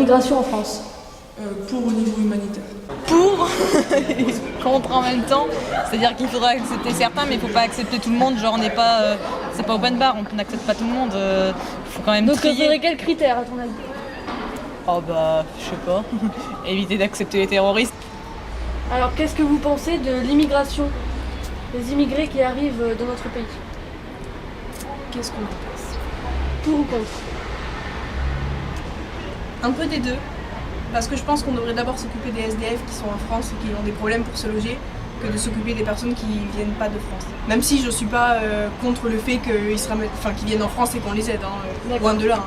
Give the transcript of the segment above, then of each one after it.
l'immigration en France? Pour au niveau humanitaire. Pour, contre en même temps. C'est-à-dire qu'il faudra accepter certains, mais il ne faut pas accepter tout le monde. Genre, on n'est pas, c'est pas open bar, on n'accepte pas tout le monde. Il faut quand même Donc, il trier. faudrait quels critères à ton avis? Oh bah, je sais pas. Éviter d'accepter les terroristes. Alors, qu'est-ce que vous pensez de l'immigration? Les immigrés qui arrivent dans notre pays? Qu'est-ce qu'on en pense? Pour ou contre? Un peu des deux. Parce que je pense qu'on devrait d'abord s'occuper des SDF qui sont en France et qui ont des problèmes pour se loger, que de s'occuper des personnes qui viennent pas de France. Même si je suis pas contre le fait qu'ils viennent en France et qu'on les aide, loin de là.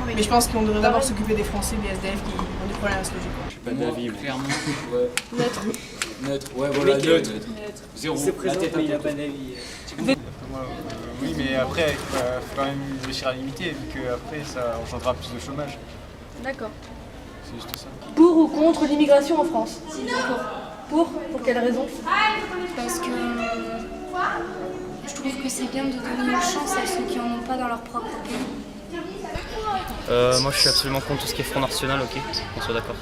Mais je pense qu'on devrait d'abord s'occuper des Français, des SDF qui ont des problèmes à se loger. Je suis pas d'avis, clairement. Ouais. Neutre. Neutre, ouais, voilà, neutre. Zéro. La tête, mais il a pas d'avis. Oui, mais après, il faut quand même réussir à limiter, vu qu'après, ça engendrera plus de chômage. D'accord. C'est juste ça. Pour ou contre l'immigration en France? Pour? Pour quelle raison? Parce que je trouve que c'est bien de donner une chance à ceux qui en ont pas dans leur propre pays. Moi je suis absolument contre tout ce qui est Front National, ok, qu'on soit d'accord.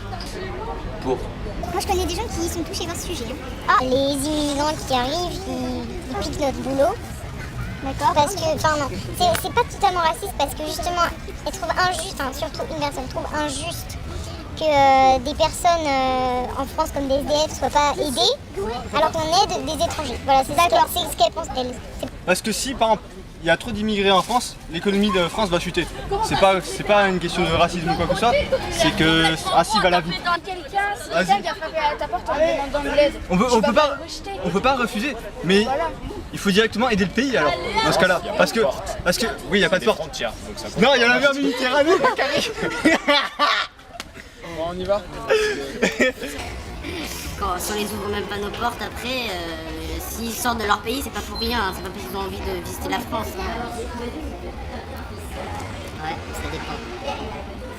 Pour. Moi je connais des gens qui sont touchés par ce sujet. Les immigrants qui arrivent, ils piquent notre boulot. D'accord. Parce que, enfin non, c'est pas totalement raciste parce que justement, ils trouvent injuste, enfin surtout une personne trouve injuste que des personnes en France comme des SDF soient pas aidées alors qu'on aide des étrangers. Voilà, c'est ce qu'elle pense elle. Parce que si, par exemple, il y a trop d'immigrés en France, l'économie de France va chuter. C'est pas une question de racisme ou quoi que ce soit, c'est que ainsi va la vie. Dans quel cas, si quelqu'un vient frapper à ta porte en demandant de l'aide, on peut pas refuser, mais il faut directement aider le pays alors, dans ce cas-là. Parce que oui, il n'y a pas de porte. Non, il y a la mer Méditerranée, Bon, on y va. Si on les ouvre même pas nos portes, après, s'ils sortent de leur pays, c'est pas pour rien, c'est pas parce qu'ils ont envie de visiter la France. Ouais, ça dépend.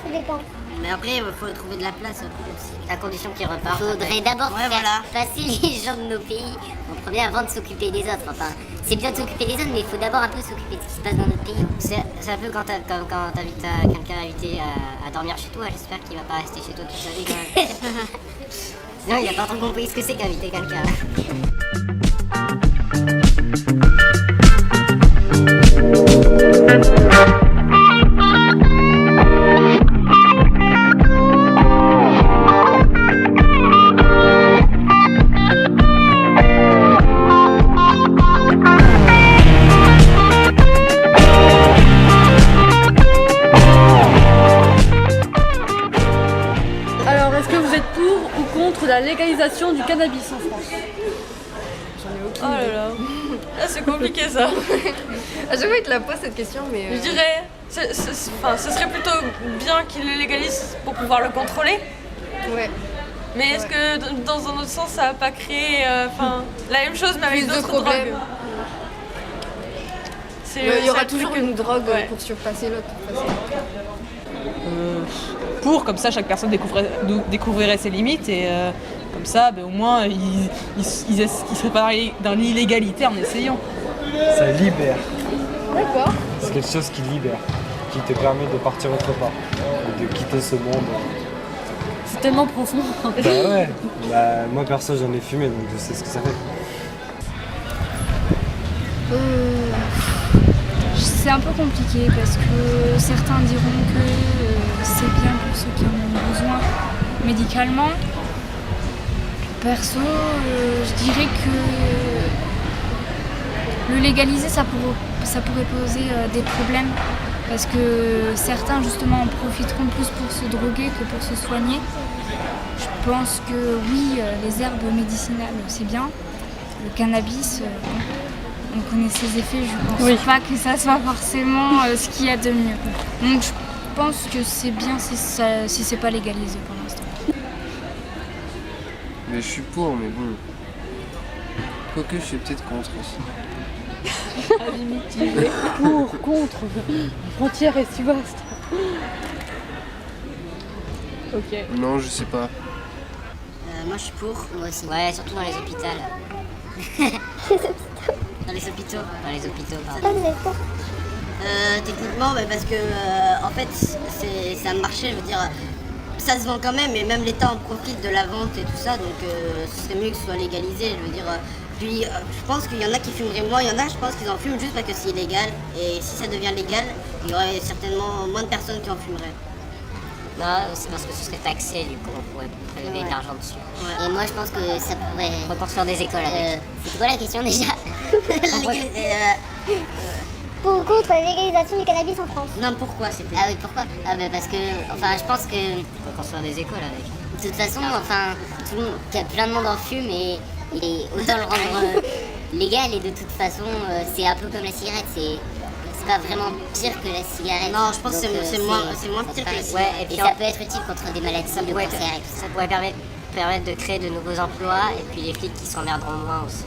Ça dépend. Mais après, il faut trouver de la place aussi, à condition qu'ils repartent. Faudrait d'abord faire passer les gens de nos pays en premier avant de s'occuper des autres. Enfin, c'est bien de s'occuper des autres, mais il faut d'abord un peu s'occuper de ce qui se passe dans notre pays. C'est un peu quand t'invites quelqu'un à inviter à dormir chez toi, j'espère qu'il va pas rester chez toi toute sa vie quand même. Non, il a pas trop compris ce que c'est qu'inviter quelqu'un. Alors, est-ce que vous êtes pour ou contre la légalisation du cannabis en France? Oh là là. Ah, c'est compliqué ça. À chaque fois, il te la pose cette question, mais. Je dirais, ce serait plutôt bien qu'ils le légalisent pour pouvoir le contrôler. Ouais. Mais est-ce que dans un autre sens, ça va pas créer la même chose mais avec Plus de d'autres drogues? problèmes. Il y aura toujours plus que- une drogue Ouais. pour surpasser l'autre. de toute façon. Pour, comme ça chaque personne découvrirait ses limites et comme ça au moins ils seraient pas dans l'illégalité en essayant. Ça libère. D'accord. C'est quelque chose qui libère, qui te permet de partir autre part, de quitter ce monde. C'est tellement profond. Bah ouais, moi perso j'en ai fumé donc je sais ce que ça fait. C'est un peu compliqué parce que certains diront que c'est bien pour ceux qui en ont besoin médicalement. Perso, je dirais que le légaliser, ça pourrait poser des problèmes parce que certains justement en profiteront plus pour se droguer que pour se soigner. Je pense que oui, les herbes médicinales, c'est bien. Le cannabis, on connaît ses effets, je pense pas que ça soit forcément ce qu'il y a de mieux. Donc je pense que c'est bien si c'est pas légalisé pour l'instant. Mais je suis pour, mais bon. Quoique je suis peut-être contre aussi. Avis mitigé. Pour, contre. La frontière est si vaste. Ok. Non, je sais pas. Moi je suis pour. Moi aussi. Ouais, surtout dans les hôpitaux. Dans les hôpitaux. Pardon. Techniquement, parce que en fait, c'est un marché, je veux dire. ça se vend quand même, et même l'État en profite de la vente et tout ça, donc ce serait mieux que ce soit légalisé, je veux dire. Puis je pense qu'il y en a qui fumeraient moins, il y en a, je pense qu'ils en fument juste parce que c'est illégal, et si ça devient légal, il y aurait certainement moins de personnes qui en fumeraient. Non, c'est parce que ce serait taxé, du coup, on pourrait prélever de l'argent dessus. Ouais. Et moi, je pense que ça pourrait reconstruire des écoles avec. C'est quoi la question déjà? Pour ou contre la légalisation du cannabis en France? Non, pourquoi c'est Ah oui, pourquoi? Ah bah parce que, enfin, je pense que... Reconstruire des écoles avec. De toute façon, enfin, tout le monde, plein de monde en fume et autant le rendre légal, et de toute façon, c'est un peu comme la cigarette, c'est pas vraiment pire que la cigarette. Non, je pense que c'est moins pire que la cigarette. Ouais, et ça peut être utile contre des maladies, ça pourrait permettre de créer de nouveaux emplois, et puis les flics qui s'emmerderont moins aussi.